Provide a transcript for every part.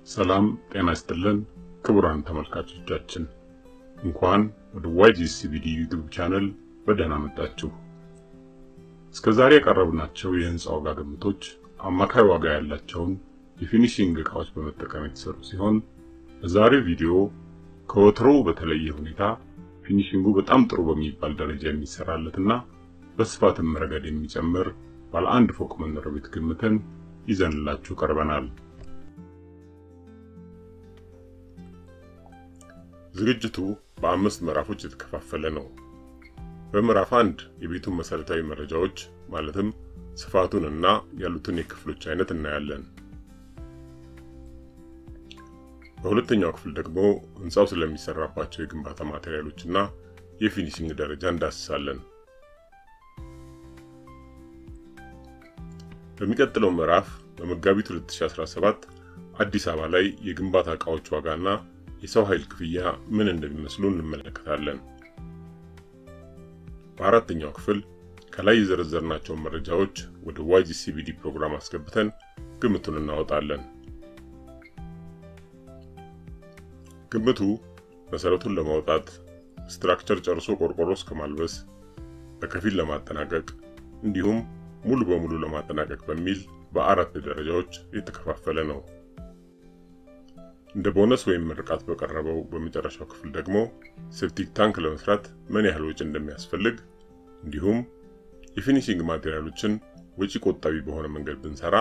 ሰላም ጤና ይስጥልን ክቡራን ተመልካቾቻችን፣ እንኳን ወደ YGCBD ዩቲዩብ ቻናል በደህና መጣችሁ። እስከዛሬ ያቀረብናቸው የህንጻ ዋጋ ግምቶች አማካይ ዋጋ ያላቸውን የፊኒሺንግ እቃዎች በመጠቀም የተሰሩ ሲሆን በዛሬው ቪዲዮ ከወትሮው በተለየ ሁኔታ ፊኒሺንጉ በጣም ጥሩ በሚባል ደረጃ የሚሰራለትና በስፋትም ረገድ የሚጨምር ባለ አንድ ፎቅ መኖሪያ ቤት ግምትን ይዘንላችሁ ቀርበናል። ዝግጅቱ በአምስት ምዕራፎች የተከፋፈለ ነው። በምዕራፍ 1 የቤቱን መሰረታዊ መረጃዎች ማለትም ስፋቱን እና ያሉትን የክፍሎች አይነት እናያለን። በሁለተኛው ክፍል ደግሞ ህንጻው ስለሚሰራባቸው የግንባታ ማቴሪያሎች እና የፊኒሺንግ ደረጃ እንዳስሳለን። በሚቀጥለው ምዕራፍ በመጋቢት 2017 አዲስ አበባ ላይ የግንባታ እቃዎች ዋጋና የሰው ኃይል ክፍያ ምን እንደሚመስሉ እንመለከታለን። በአራተኛው ክፍል ከላይ የዘረዘርናቸውን መረጃዎች ወደ YGCBD ፕሮግራም አስገብተን ግምቱን እናወጣለን። ግምቱ መሰረቱን ለማውጣት ስትራክቸር ጨርሶ ቆርቆሮ እስከማልበስ በከፊል ለማጠናቀቅ እንዲሁም ሙሉ በሙሉ ለማጠናቀቅ በሚል በአራት ደረጃዎች የተከፋፈለ ነው። እንደ ቦነስ ወይም ምርቃት በቀረበው በመጨረሻው ክፍል ደግሞ ሴፕቲክ ታንክ ለመስራት ምን ያህል ወጪ እንደሚያስፈልግ እንዲሁም የፊኒሺንግ ማቴሪያሎችን ወጪ ቆጣቢ በሆነ መንገድ ብንሰራ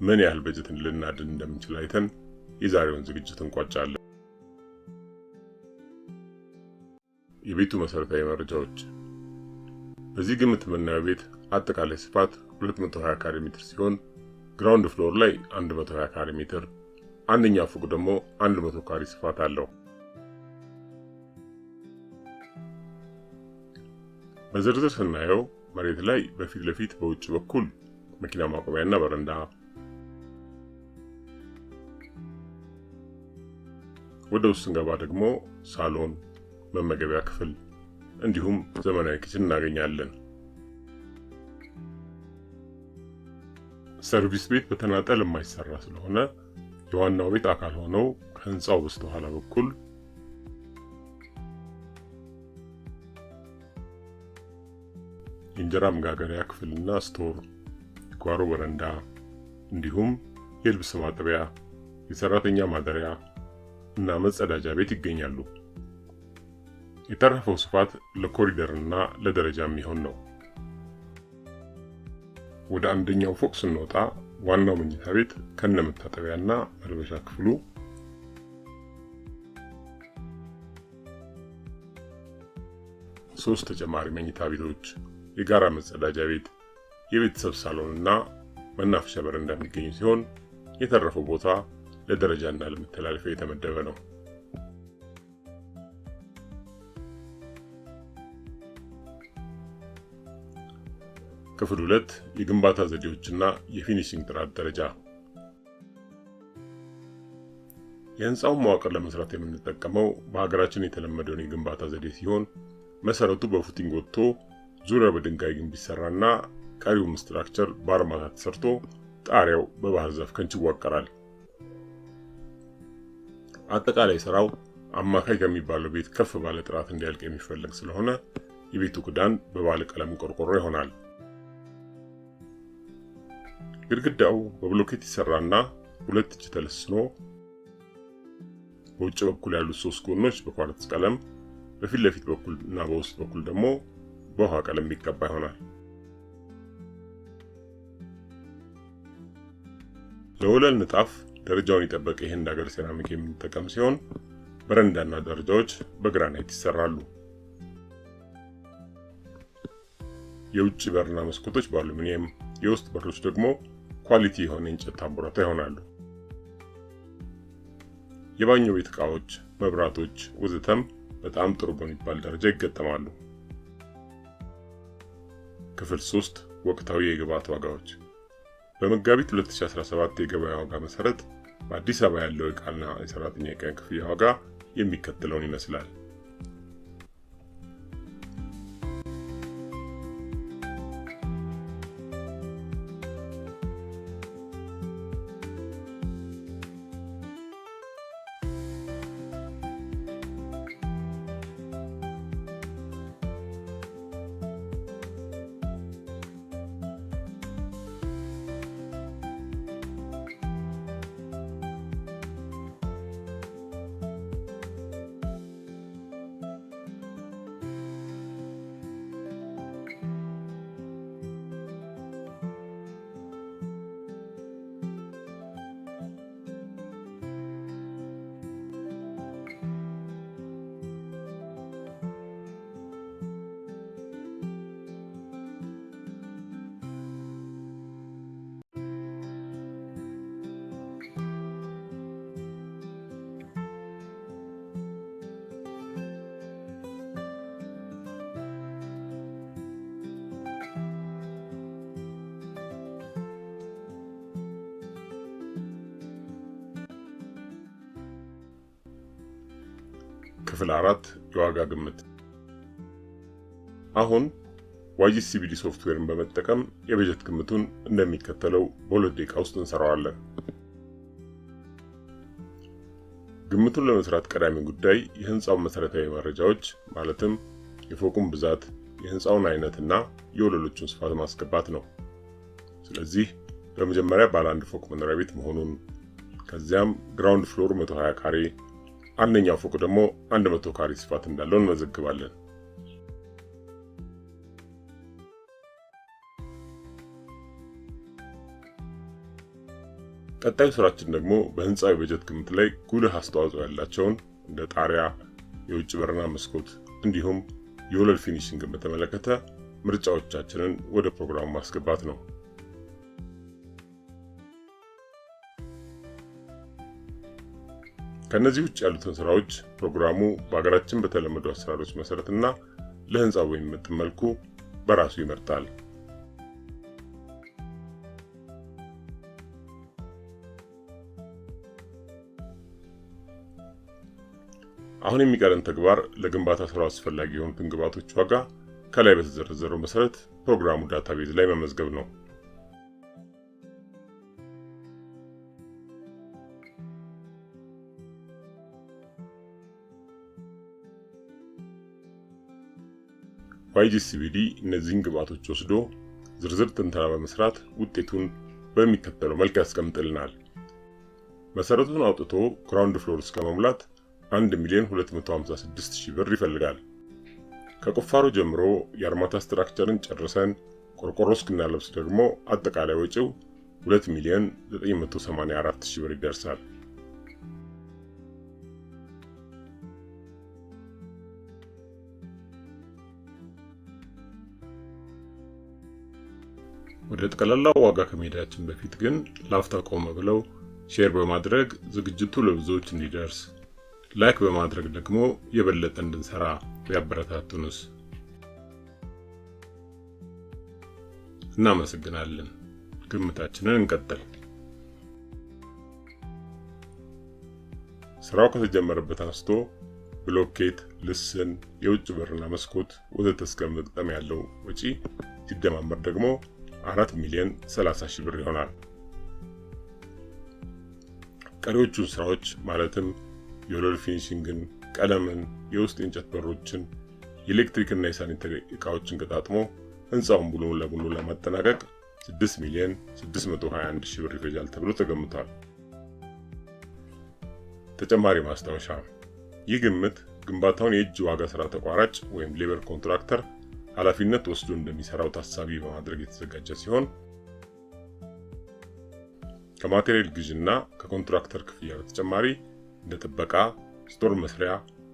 ምን ያህል በጀትን ልናድን እንደምንችል አይተን የዛሬውን ዝግጅት እንቋጫለን። የቤቱ መሰረታዊ መረጃዎች። በዚህ ግምት የምናየው ቤት አጠቃላይ ስፋት 220 ካሬ ሜትር ሲሆን ግራውንድ ፍሎር ላይ 120 ካሬ ሜትር፣ አንደኛ ፎቅ ደግሞ 100 ካሬ ስፋት አለው። በዝርዝር ስናየው መሬት ላይ በፊት ለፊት በውጭ በኩል መኪና ማቆሚያና በረንዳ፣ ወደ ውስጥ ስንገባ ደግሞ ሳሎን፣ መመገቢያ ክፍል እንዲሁም ዘመናዊ ኪችን እናገኛለን። ሰርቪስ ቤት በተናጠል የማይሰራ ስለሆነ የዋናው ቤት አካል ሆነው ከህንጻው በስተኋላ በኩል የእንጀራ መጋገሪያ ክፍልና ስቶር፣ ጓሮ በረንዳ እንዲሁም የልብስ ማጠቢያ፣ የሰራተኛ ማደሪያ እና መጸዳጃ ቤት ይገኛሉ። የተረፈው ስፋት ለኮሪደርና ለደረጃ የሚሆን ነው። ወደ አንደኛው ፎቅ ስንወጣ ዋናው መኝታ ቤት ከነመታጠቢያና መልበሻ ክፍሉ፣ ሶስት ተጨማሪ መኝታ ቤቶች፣ የጋራ መጸዳጃ ቤት፣ የቤተሰብ ሳሎንና መናፈሻ በረንዳ የሚገኙ ሲሆን የተረፈው ቦታ ለደረጃና ለመተላለፊያ የተመደበ ነው። ክፍል 2 የግንባታ ዘዴዎችና የፊኒሺንግ ጥራት ደረጃ። የህንጻውን መዋቅር ለመስራት የምንጠቀመው በሀገራችን የተለመደውን የግንባታ ዘዴ ሲሆን መሰረቱ በፉቲንግ ወጥቶ ዙሪያው በድንጋይ ግንብ ይሰራና ቀሪውም ስትራክቸር በአርማታ ተሰርቶ ጣሪያው በባህር ዛፍ ከንች ይዋቀራል። አጠቃላይ ስራው አማካይ ከሚባለው ቤት ከፍ ባለ ጥራት እንዲያልቅ የሚፈልግ ስለሆነ የቤቱ ክዳን በባለ ቀለም ቆርቆሮ ይሆናል። ግድግዳው በብሎኬት ይሰራና 2 እጅ ተለስኖ በውጭ በኩል ያሉት 3 ጎኖች በኳርትዝ ቀለም፣ በፊት ለፊት በኩል እና በውስጥ በኩል ደግሞ በውሃ ቀለም የሚቀባ ይሆናል። ለወለል ንጣፍ ደረጃውን የጠበቀ የህንድ ሀገር ሴራሚክ የምንጠቀም ሲሆን በረንዳና ደረጃዎች በግራናይት ይሰራሉ። የውጭ በርና መስኮቶች በአሉሚኒየም፣ የውስጥ በሮች ደግሞ ኳሊቲ የሆነ እንጨት ታምቡራታ ይሆናሉ። የባኞ ቤት ዕቃዎች፣ መብራቶች ወዘተም በጣም ጥሩ በሚባል ደረጃ ይገጠማሉ። ክፍል 3 ወቅታዊ የግብአት ዋጋዎች። በመጋቢት 2017 የገበያ ዋጋ መሰረት በአዲስ አበባ ያለው ዕቃና የሰራተኛ ቀን ክፍያ ዋጋ የሚከተለውን ይመስላል። ክፍል 4 የዋጋ ግምት። አሁን YGCVD ሶፍትዌርን በመጠቀም የበጀት ግምቱን እንደሚከተለው በ2 ደቂቃ ውስጥ እንሰራዋለን። ግምቱን ለመስራት ቀዳሚ ጉዳይ የህንጻው መሰረታዊ መረጃዎች ማለትም የፎቁን ብዛት፣ የህንጻውን አይነትና የወለሎቹን ስፋት ማስገባት ነው። ስለዚህ በመጀመሪያ ባለ አንድ ፎቅ መኖሪያ ቤት መሆኑን፣ ከዚያም ግራውንድ ፍሎር 120 ካሬ፣ አንደኛው ፎቅ ደግሞ 100 ካሬ ስፋት እንዳለው እንመዘግባለን። ቀጣዩ ስራችን ደግሞ በህንጻው የበጀት ግምት ላይ ጉልህ አስተዋጽኦ ያላቸውን እንደ ጣሪያ፣ የውጭ በርና መስኮት እንዲሁም የወለል ፊኒሺንግን በተመለከተ ምርጫዎቻችንን ወደ ፕሮግራሙ ማስገባት ነው። ከነዚህ ውጭ ያሉትን ስራዎች ፕሮግራሙ በአገራችን በተለመዱ አሰራሮች መሰረትና ለህንጻው በሚመጥን መልኩ በራሱ ይመርጣል። አሁን የሚቀረን ተግባር ለግንባታ ስራው አስፈላጊ የሆኑትን ግብዓቶች ዋጋ ከላይ በተዘረዘረው መሰረት ፕሮግራሙ ዳታቤዝ ላይ መመዝገብ ነው። YGCVD እነዚህን ግብዓቶች ወስዶ ዝርዝር ትንተና በመስራት ውጤቱን በሚከተለው መልክ ያስቀምጥልናል። መሰረቱን አውጥቶ ግራውንድ ፍሎር እስከ መሙላት 1,256,000 ብር ይፈልጋል። ከቁፋሮ ጀምሮ የአርማታ ስትራክቸርን ጨርሰን ቆርቆሮ እስክናለብስ ደግሞ አጠቃላይ ወጪው 2,984,000 ብር ይደርሳል። ወደ ጠቅላላው ዋጋ ከመሄዳችን በፊት ግን ላፍታ ቆም ብለው ሼር በማድረግ ዝግጅቱ ለብዙዎች እንዲደርስ፣ ላይክ በማድረግ ደግሞ የበለጠ እንድንሰራ ቢያበረታቱንስ? እናመሰግናለን። ግምታችንን እንቀጥል። ስራው ከተጀመረበት አንስቶ ብሎኬት፣ ልስን፣ የውጭ በርና መስኮት ወዘተ እስከ መግጠም ያለው ወጪ ሲደማመር ደግሞ 4,30,000 ብር ይሆናል። ቀሪዎቹን ስራዎች ማለትም የወለል ፊኒሺንግን፣ ቀለምን፣ የውስጥ የእንጨት በሮችን፣ የኤሌክትሪክና የሳኒተሪ ዕቃዎችን ገጣጥሞ ህንጻውን ሙሉ ለሙሉ ለማጠናቀቅ 6,621,000 ብር ይፈጃል ተብሎ ተገምቷል። ተጨማሪ ማስታወሻ፣ ይህ ግምት ግንባታውን የእጅ ዋጋ ስራ ተቋራጭ ወይም ሌበር ኮንትራክተር ኃላፊነት ወስዶ እንደሚሰራው ታሳቢ በማድረግ የተዘጋጀ ሲሆን ከማቴሪያል ግዥና ከኮንትራክተር ክፍያ በተጨማሪ እንደ ጥበቃ፣ ስቶር መስሪያ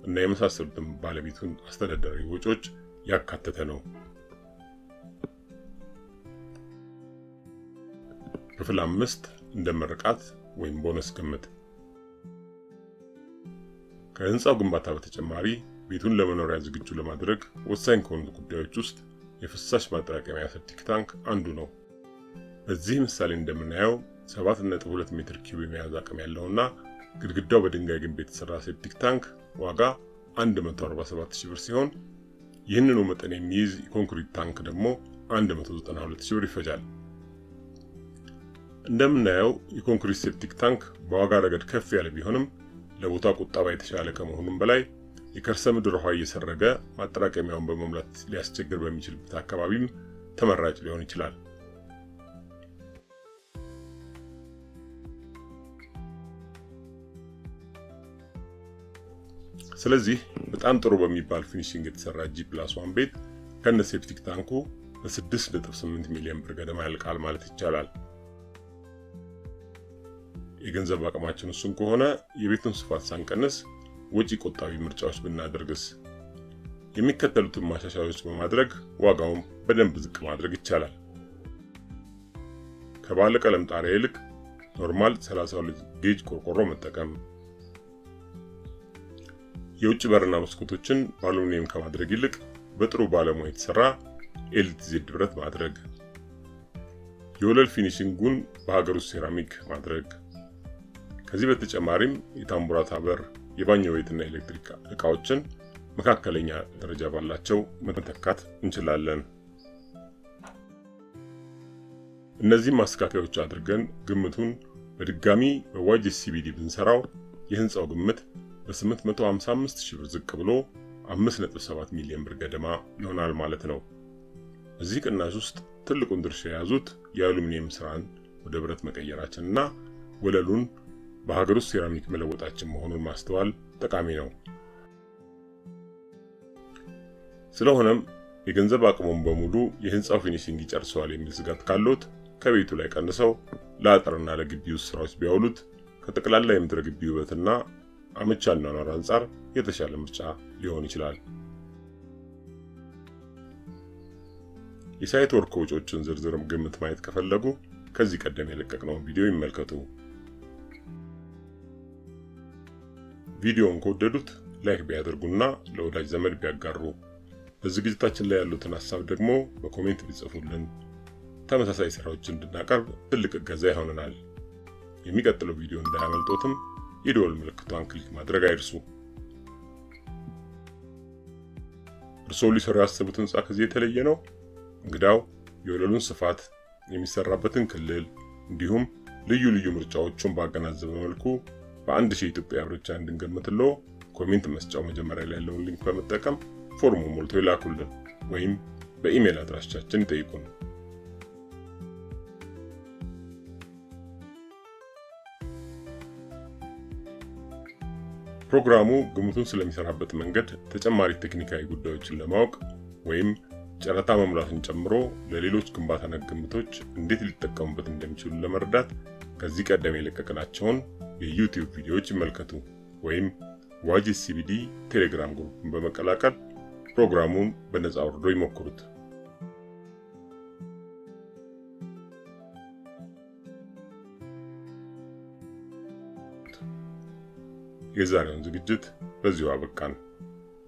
እና የመሳሰሉትን ባለቤቱን አስተዳደራዊ ወጪዎች ያካተተ ነው። ክፍል 5 እንደ ምርቃት ወይም ቦነስ ግምት። ከህንጻው ግንባታ በተጨማሪ ቤቱን ለመኖሪያ ዝግጁ ለማድረግ ወሳኝ ከሆኑት ጉዳዮች ውስጥ የፍሳሽ ማጠራቀሚያ ሴፕቲክ ታንክ አንዱ ነው። በዚህ ምሳሌ እንደምናየው 7.2 ሜትር ኪዩብ የመያዝ አቅም ያለውና ግድግዳው በድንጋይ ግንብ የተሰራ ሴፕቲክ ታንክ ዋጋ 147,000 ብር ሲሆን ይህንኑ መጠን የሚይዝ የኮንክሪት ታንክ ደግሞ 192,000 ብር ይፈጃል። እንደምናየው የኮንክሪት ሴፕቲክ ታንክ በዋጋ ረገድ ከፍ ያለ ቢሆንም ለቦታ ቁጠባ የተሻለ ከመሆኑም በላይ የከርሰ ምድር ውሃ እየሰረገ ማጠራቀሚያውን በመሙላት ሊያስቸግር በሚችልበት አካባቢም ተመራጭ ሊሆን ይችላል። ስለዚህ በጣም ጥሩ በሚባል ፊኒሺንግ የተሰራ G+1 ቤት ከነ ሴፕቲክ ታንኩ በ6.8 ሚሊዮን ብር ገደማ ያልቃል ማለት ይቻላል። የገንዘብ አቅማችን እሱን ከሆነ የቤቱን ስፋት ሳንቀንስ ወጪ ቆጣቢ ምርጫዎች ብናደርግስ? የሚከተሉትን ማሻሻያዎች በማድረግ ዋጋውን በደንብ ዝቅ ማድረግ ይቻላል። ከባለ ቀለም ጣሪያ ይልቅ ኖርማል 32 ጌጅ ቆርቆሮ መጠቀም፣ የውጭ በርና መስኮቶችን በአሉሚኒየም ከማድረግ ይልቅ በጥሩ ባለሙያ የተሰራ LTZ ብረት ማድረግ፣ የወለል ፊኒሺንጉን በሀገር ውስጥ ሴራሚክ ማድረግ። ከዚህ በተጨማሪም የታምቡራታ በር፣ የባኞ ቤትና ኤሌክትሪክ ዕቃዎችን መካከለኛ ደረጃ ባላቸው መተካት እንችላለን። እነዚህ ማስተካከያዎች አድርገን ግምቱን በድጋሚ በYGS-CBD ብንሰራው የህንጻው ግምት በ855,000 ብር ዝቅ ብሎ 5.7 ሚሊዮን ብር ገደማ ይሆናል ማለት ነው። እዚህ ቅናሽ ውስጥ ትልቁን ድርሻ የያዙት የአሉሚኒየም ስራን ወደ ብረት መቀየራችንና ወለሉን በሀገር ውስጥ ሴራሚክ መለወጣችን መሆኑን ማስተዋል ጠቃሚ ነው። ስለሆነም የገንዘብ አቅሙን በሙሉ የህንጻው ፊኒሺንግ ይጨርሰዋል የሚል ስጋት ካሉት ከቤቱ ላይ ቀንሰው ለአጥርና ለግቢ ውስጥ ስራዎች ቢያውሉት ከጠቅላላ የምድረ ግቢ ውበትና አመቺ አኗኗር አንጻር የተሻለ ምርጫ ሊሆን ይችላል። የሳይት ወርክ ወጪዎችን ዝርዝር ግምት ማየት ከፈለጉ ከዚህ ቀደም የለቀቅነውን ቪዲዮ ይመልከቱ። ቪዲዮውን ከወደዱት ላይክ ቢያደርጉና ለወዳጅ ዘመድ ቢያጋሩ፣ በዝግጅታችን ላይ ያሉትን ሐሳብ ደግሞ በኮሜንት ቢጽፉልን ተመሳሳይ ስራዎችን እንድናቀርብ ትልቅ እገዛ ይሆነናል። የሚቀጥለው ቪዲዮ እንዳያመልጦትም የደወል ምልክቷን ክሊክ ማድረግ አይርሱ። እርስዎ ሊሰሩ ያሰቡት ህንጻ ከዚህ የተለየ ነው? እንግዳው የወለሉን ስፋት፣ የሚሰራበትን ክልል እንዲሁም ልዩ ልዩ ምርጫዎቹን ባገናዘበ መልኩ በ1000 ኢትዮጵያ ብር ብቻ እንድንገምትለው ኮሜንት መስጫው መጀመሪያ ላይ ያለውን ሊንክ በመጠቀም ፎርሙ ሞልቶ ይላኩልን ወይም በኢሜል አድራሻችን ይጠይቁን። ፕሮግራሙ ግምቱን ስለሚሰራበት መንገድ ተጨማሪ ቴክኒካዊ ጉዳዮችን ለማወቅ ወይም ጨረታ መሙላትን ጨምሮ ለሌሎች ግንባታ ነክ ግምቶች እንዴት ሊጠቀሙበት እንደሚችሉ ለመረዳት ከዚህ ቀደም የለቀቅናቸውን የዩቲዩብ ቪዲዮዎች ይመልከቱ ወይም YGS-CBD ቴሌግራም ግሩፕን በመቀላቀል ፕሮግራሙን በነፃ አውርዶ ይሞክሩት። የዛሬውን ዝግጅት በዚሁ አበቃን።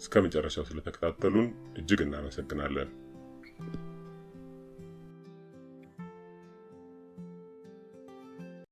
እስከ መጨረሻው ስለተከታተሉን እጅግ እናመሰግናለን።